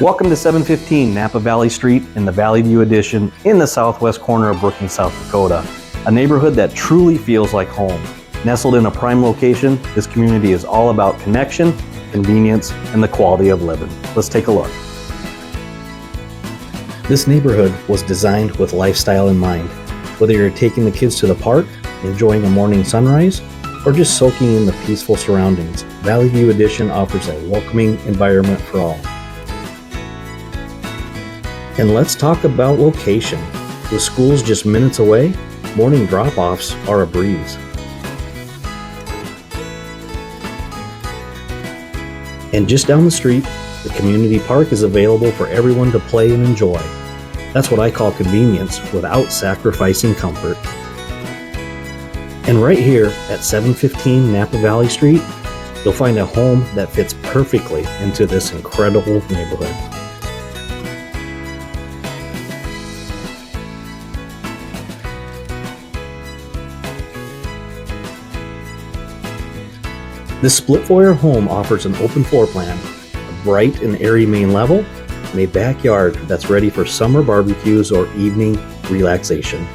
Welcome to 715 Napa Valley Street in the Valley View Edition in the southwest corner of Brookings, South Dakota. A neighborhood that truly feels like home. Nestled in a prime location, this community is all about connection, convenience, and the quality of living. Let's take a look. This neighborhood was designed with lifestyle in mind. Whether you're taking the kids to the park, enjoying a morning sunrise, or just soaking in the peaceful surroundings, Valley View Edition offers a welcoming environment for all. And let's talk about location. With schools just minutes away, morning drop-offs are a breeze. And just down the street, the community park is available for everyone to play and enjoy. That's what I call convenience without sacrificing comfort. And right here at 715 Napa Valley Street, you'll find a home that fits perfectly into this incredible neighborhood. This split-foyer home offers an open floor plan, a bright and airy main level, and a backyard that's ready for summer barbecues or evening relaxation.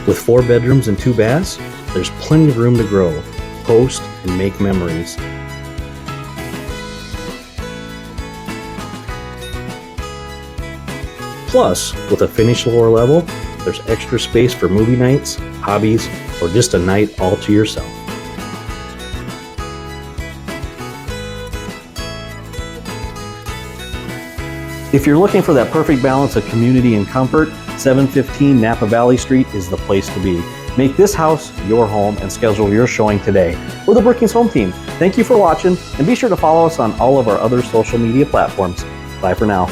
With 4 bedrooms and 2 baths, there's plenty of room to grow, post, and make memories. Plus, with a finished lower level, there's extra space for movie nights, hobbies, or just a night all to yourself. If you're looking for that perfect balance of community and comfort, 715 Napa Valley Street is the place to be. Make this house your home and schedule your showing today. We're the Brookings Home Team. Thank you for watching, and be sure to follow us on all of our other social media platforms. Bye for now.